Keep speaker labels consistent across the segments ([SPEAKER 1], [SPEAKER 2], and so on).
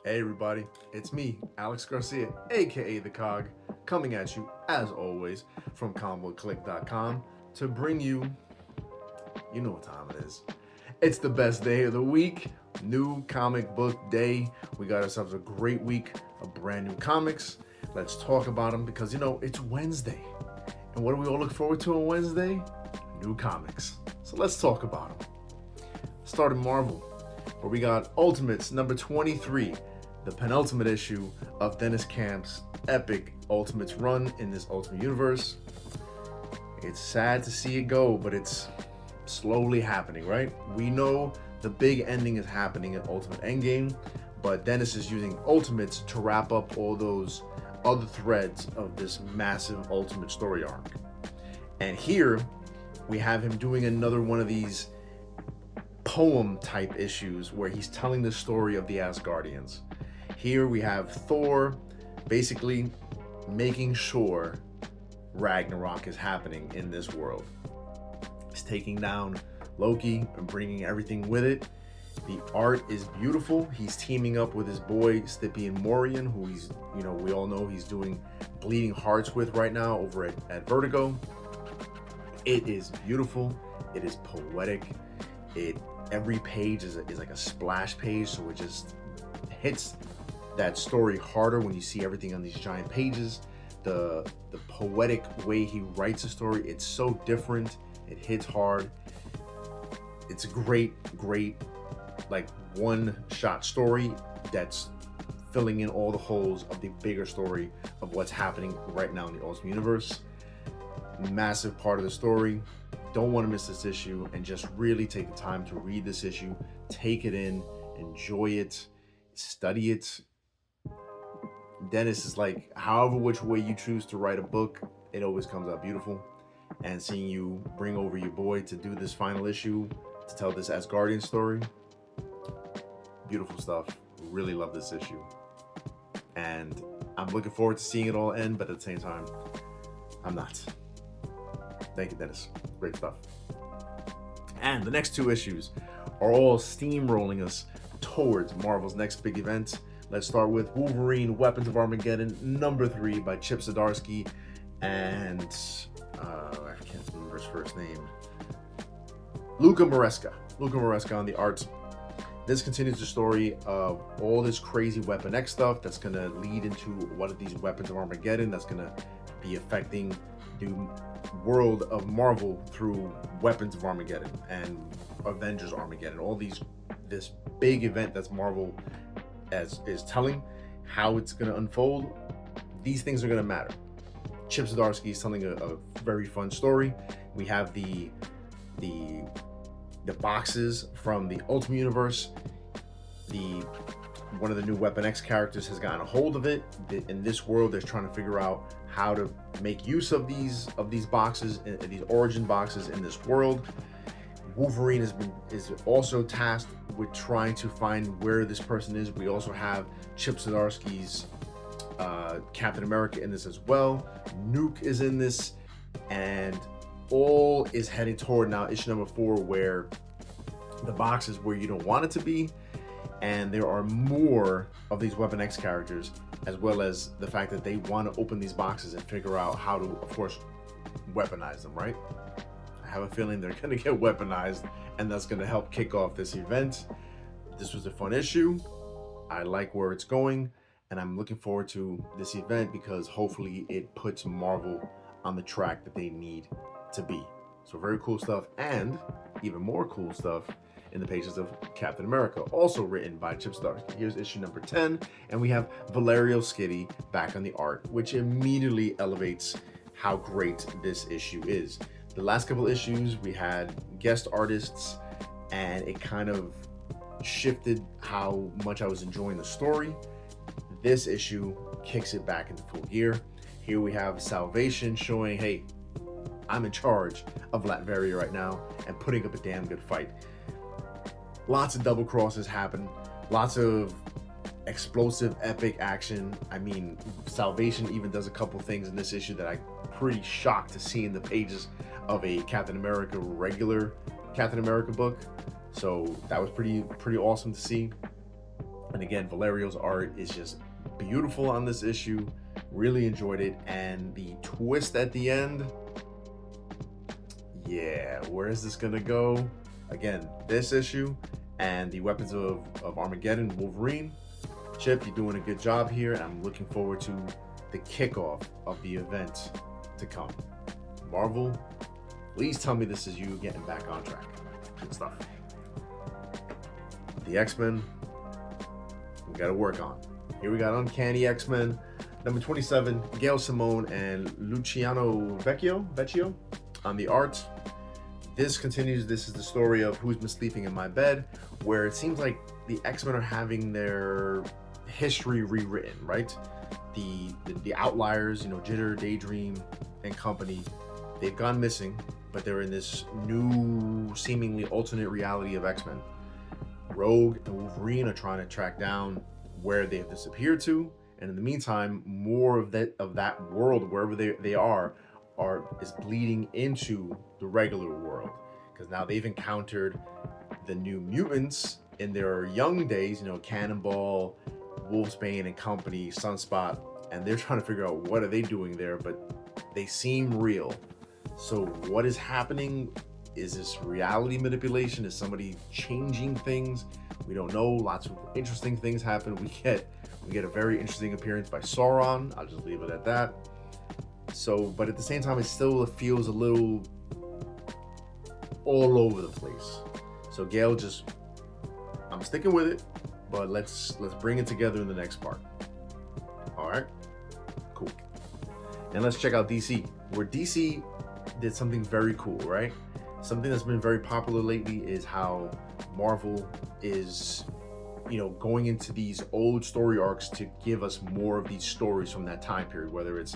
[SPEAKER 1] Hey everybody, it's me, Alex Garcia, aka the COG, coming at you as always from Clique.com to bring you, you know what time it is. It's the best day of the week, new comic book day. We got ourselves a great week of brand new comics. Let's talk about them because it's Wednesday. And what do we all look forward to on Wednesday? New comics. So let's talk about them. Starting Marvel, where we got Ultimates number 23. The penultimate issue of Dennis Camp's epic Ultimates run in this Ultimate Universe. It's sad to see it go, but it's slowly happening, right? We know the big ending is happening in Ultimate Endgame, but Dennis is using Ultimates to wrap up all those other threads of this massive Ultimate story arc. And here, we have him doing another one of these poem type issues where he's telling the story of the Asgardians. Here we have Thor basically making sure Ragnarok is happening in this world. He's taking down Loki and bringing everything with it. The art is beautiful. He's teaming up with his boy Stipian Morian, who we all know he's doing Bleeding Hearts with right now over at Vertigo. It is beautiful. It is poetic. Every page is like a splash page, so it just hits that story harder when you see everything on these giant pages. The poetic way he writes a story, it's so different. It hits hard. It's a great like one-shot story that's filling in all the holes of the bigger story of what's happening right now in the Ultimate Universe. Massive part of the story. Don't want to miss this issue, and just really take the time to read this issue, take it in, enjoy it, study it. Dennis is like, however which way you choose to write a book, it always comes out beautiful. And seeing you bring over your boy to do this final issue, to tell this Asgardian story, beautiful stuff. Really love this issue. And I'm looking forward to seeing it all end, but at the same time, I'm not. Thank you, Dennis. Great stuff. And the next two issues are all steamrolling us towards Marvel's next big event. Let's start with Wolverine, Weapons of Armageddon, number 3 by Chip Zdarsky and I can't remember his first name. Luca Maresca on the art. This continues the story of all this crazy Weapon X stuff that's going to lead into one of these Weapons of Armageddon that's going to be affecting the world of Marvel through Weapons of Armageddon and Avengers Armageddon. This big event that's Marvel is telling how it's going to unfold. These things are going to matter. Chip Zdarsky is telling a very fun story. We have the boxes from the Ultimate Universe. One of the new Weapon X characters has gotten a hold of it. In this world, they're trying to figure out how to make use of these boxes, these origin boxes in this world. Wolverine is also tasked with trying to find where this person is. We also have Chip Zdarsky's Captain America in this as well. Nuke is in this, and all is heading toward now issue number 4, where the box is where you don't want it to be, and there are more of these Weapon X characters, as well as the fact that they want to open these boxes and figure out how to, of course, weaponize them, right? I have a feeling they're going to get weaponized, and that's going to help kick off this event. This was a fun issue. I like where it's going, and I'm looking forward to this event because hopefully it puts Marvel on the track that they need to be. So very cool stuff, and even more cool stuff in the pages of Captain America, also written by Chip Zdarsky. Here's issue number 10, and we have Valerio Schiti back on the art, which immediately elevates how great this issue is. The last couple issues, we had guest artists, and it kind of shifted how much I was enjoying the story. This issue kicks it back into full gear. Here we have Salvation showing, hey, I'm in charge of Latveria right now and putting up a damn good fight. Lots of double crosses happen, lots of explosive epic action. I mean, Salvation even does a couple things in this issue that I'm pretty shocked to see in the pages of a Captain America regular Captain America book. So that was pretty awesome to see. And again, Valerio's art is just beautiful on this issue. Really enjoyed it. And the twist at the end, yeah, where is this gonna go? Again, this issue and the Weapons of Armageddon, Wolverine. Chip, you're doing a good job here, and I'm looking forward to the kickoff of the event to come. Marvel, please tell me this is you getting back on track. Good stuff. The X-Men, we gotta work on. Here we got Uncanny X-Men, number 27, Gail Simone and Luciano Vecchio on the art. This continues. This is the story of Who's Been Sleeping in My Bed, where it seems like the X-Men are having their history rewritten, right? The outliers, Jitter, Daydream, and company, they've gone missing, but they're in this new, seemingly alternate reality of X-Men. Rogue and Wolverine are trying to track down where they have disappeared to, and in the meantime, more of that world, wherever they are is bleeding into the regular world, because now they've encountered the new mutants in their young days, Cannonball, Wolfsbane and company, Sunspot, and they're trying to figure out what are they doing there, but they seem real. So what is happening? Is this reality manipulation? Is somebody changing things? We don't know. Lots of interesting things happen. We get a very interesting appearance by Sauron. I'll just leave it at that. So, but at the same time, it still feels a little all over the place. So Gail, I'm sticking with it, but let's bring it together in the next part. All right, cool. And let's check out DC, where DC did something very cool, right? Something that's been very popular lately is how Marvel is, going into these old story arcs to give us more of these stories from that time period, whether it's,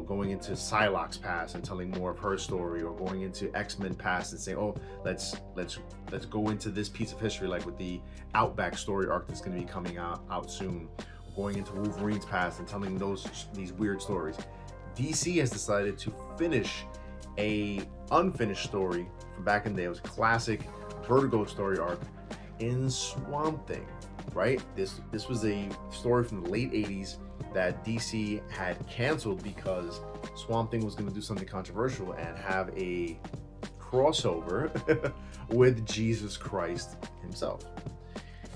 [SPEAKER 1] going into Psylocke's past and telling more of her story, or going into X-Men past and saying, oh, let's go into this piece of history, like with the Outback story arc that's going to be coming out soon, going into Wolverine's past and telling these weird stories. DC has decided to finish a unfinished story from back in the day. It was a classic Vertigo story arc in Swamp Thing, right? This was a story from the late 80s that DC had canceled because Swamp Thing was going to do something controversial and have a crossover with Jesus Christ himself.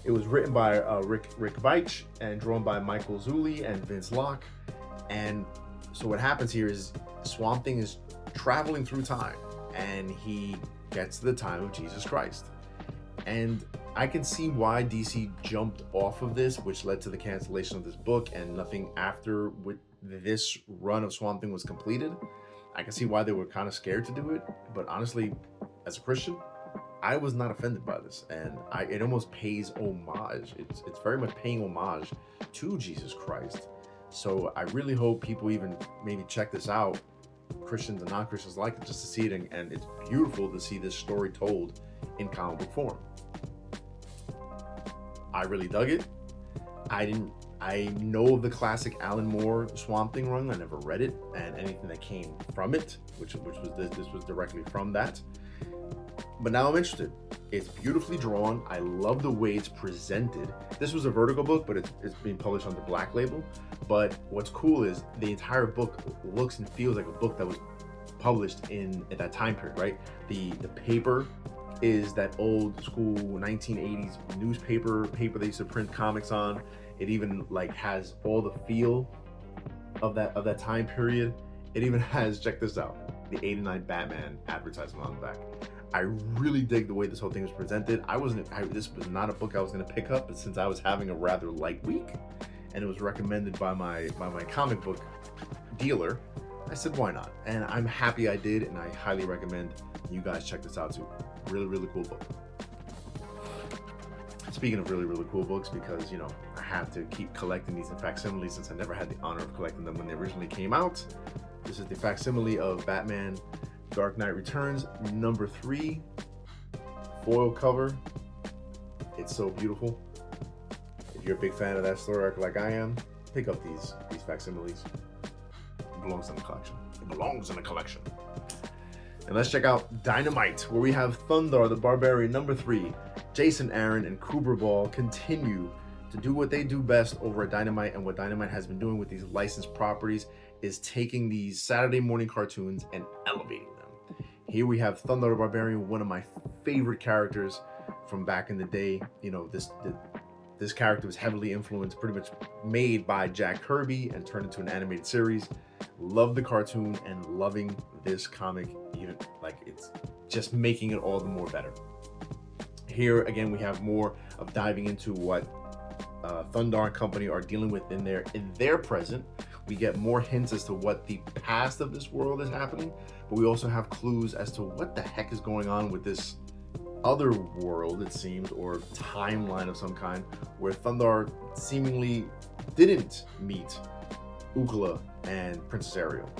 [SPEAKER 1] It was written by Rick Veitch and drawn by Michael Zulli and Vince Locke. And so what happens here is Swamp Thing is traveling through time, and he gets to the time of Jesus Christ. And I can see why DC jumped off of this, which led to the cancellation of this book, and nothing after with this run of Swamp Thing was completed. I can see why they were kind of scared to do it, but honestly, as a Christian, I was not offended by this, and it almost pays homage. It's very much paying homage to Jesus Christ. So I really hope people even maybe check this out, Christians and non-Christians like it, just to see it, and it's beautiful to see this story told in comic book form. I really dug it. I know of the classic Alan Moore Swamp Thing run. I never read it, and anything that came from it, which was this was directly from that. But now I'm interested. It's beautifully drawn. I love the way it's presented. This was a Vertigo book, but it's being published on the Black Label. But what's cool is the entire book looks and feels like a book that was published at that time period, right? The paper is that old school 1980s newspaper they used to print comics on. It even has all the feel of that time period. It even has, check this out, the '89 Batman advertisement on the back. I really dig the way this whole thing was presented. This was not a book I was going to pick up, but since I was having a rather light week, and it was recommended by my comic book dealer, I said, why not? And I'm happy I did, and I highly recommend you guys check this out too. Really, really cool book. Speaking of really, really cool books, because, I have to keep collecting these in facsimile since I never had the honor of collecting them when they originally came out. This is the facsimile of Batman Dark Knight Returns, number 3, foil cover. It's so beautiful. If you're a big fan of that story arc like I am, pick up these facsimiles. It belongs in the collection. It belongs in the collection. And let's check out Dynamite, where we have Thundarr the Barbarian, number 3. Jason Aaron and Kubra Ball continue to do what they do best over at Dynamite, and what Dynamite has been doing with these licensed properties is taking these Saturday morning cartoons and elevating them. Here we have Thundarr the Barbarian, one of my favorite characters from back in the day. You know, this character was heavily influenced, pretty much made by Jack Kirby and turned into an animated series. Love the cartoon and loving this comic, even like it's just making it all the more better. Here again, we have more of diving into what Thundarr and company are dealing with in their present. We get more hints as to what the past of this world is happening, but we also have clues as to what the heck is going on with this other world, it seems, or timeline of some kind, where Thundarr seemingly didn't meet Ukla and Princess Ariel.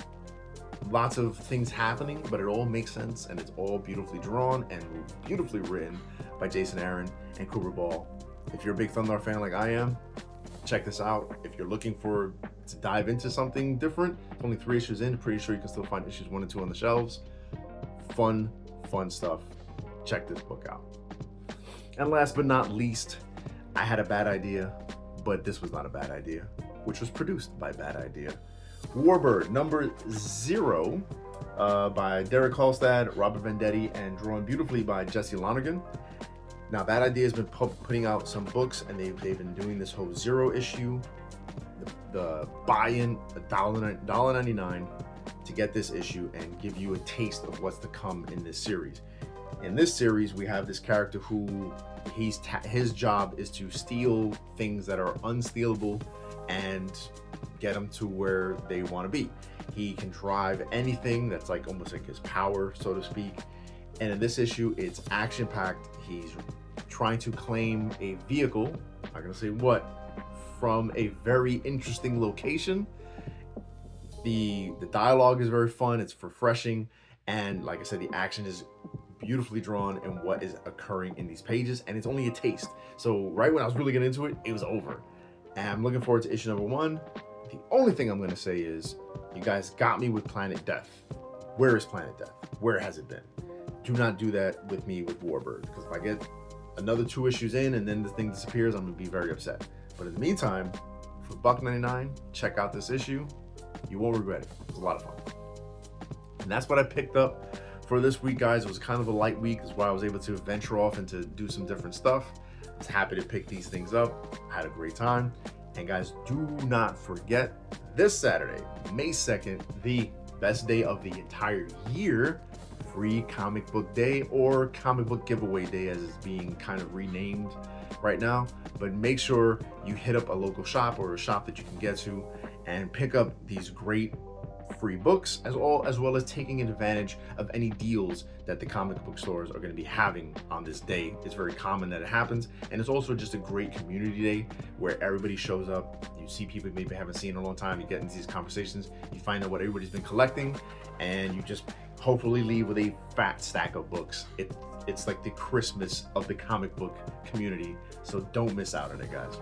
[SPEAKER 1] Lots of things happening, but it all makes sense, and it's all beautifully drawn and beautifully written by Jason Aaron and Cooper Ball. If you're a big Thundarr fan like I am, check this out. If you're looking to dive into something different, only 3 issues in, pretty sure you can still find issues 1 and 2 on the shelves. Fun stuff. Check this book out. And last but not least, I had a bad idea, but this was not a bad idea, which was produced by Bad Idea. Warbird number 0 by Derek Halstad, Robert Venditti, and drawn beautifully by Jesse Lonergan. Now, Bad Idea has been putting out some books, and they've been doing this whole 0 issue. The buy-in $1.99 to get this issue and give you a taste of what's to come in this series. In this series, we have this character who his job is to steal things that are unstealable and get them to where they want to be. He can drive anything that's like almost like his power, so to speak. And in this issue, it's action-packed. He's trying to claim a vehicle, I'm not gonna say what, from a very interesting location. The dialogue is very fun, it's refreshing, and like I said, the action is beautifully drawn in what is occurring in these pages, and it's only a taste. So right when I was really getting into it, it was over. And I'm looking forward to issue number 1. The only thing I'm gonna say is, you guys got me with Planet Death. Where is Planet Death? Where has it been? Do not do that with me with Warbird, because if I get another 2 issues in and then the thing disappears, I'm gonna be very upset. But in the meantime, for $1.99, check out this issue. You won't regret it. It's a lot of fun. And that's what I picked up for this week, guys. It was kind of a light week. That's why I was able to venture off and to do some different stuff. I was happy to pick these things up. I had a great time. And guys, do not forget, this Saturday, May 2nd, the best day of the entire year, Free Comic Book Day, or Comic Book Giveaway Day, as it's being kind of renamed right now. But make sure you hit up a local shop or a shop that you can get to and pick up these great free books, as well as taking advantage of any deals that the comic book stores are going to be having on this day. It's very common that it happens, and it's also just a great community day where everybody shows up. You see people you maybe haven't seen in a long time. You get into these conversations, you find out what everybody's been collecting, and you just hopefully leave with a fat stack of books. It's like the Christmas of the comic book community, so don't miss out on it, guys.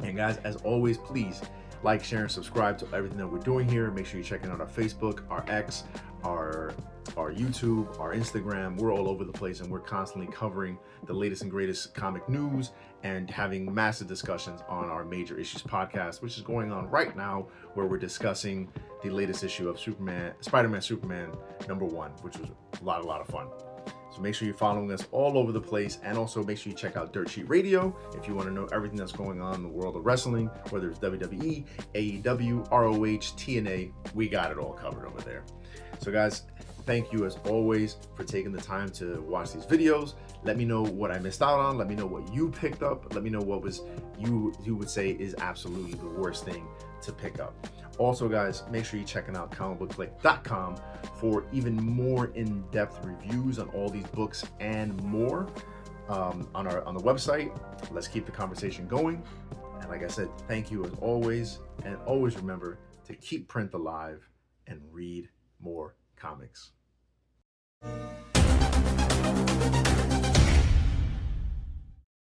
[SPEAKER 1] And guys, as always, please like, share, and subscribe to everything that we're doing here. Make sure you're checking out our Facebook, our X, our YouTube, our Instagram. We're all over the place, and we're constantly covering the latest and greatest comic news and having massive discussions on our Major Issues podcast, which is going on right now, where we're discussing the latest issue of Spider-Man Superman #1, which was a lot of fun. So make sure you're following us all over the place, and also make sure you check out Dirt Sheet Radio if you want to know everything that's going on in the world of wrestling, whether it's WWE, AEW, ROH, TNA. We got it all covered over there. So guys, thank you as always for taking the time to watch these videos. Let me know what I missed out on. Let me know what you picked up. Let me know what was you would say is absolutely the worst thing to pick up. Also, guys, make sure you're checking out comicbookclique.com for even more in-depth reviews on all these books and more on the website. Let's keep the conversation going. And like I said, thank you as always. And always remember to keep print alive and read more comics.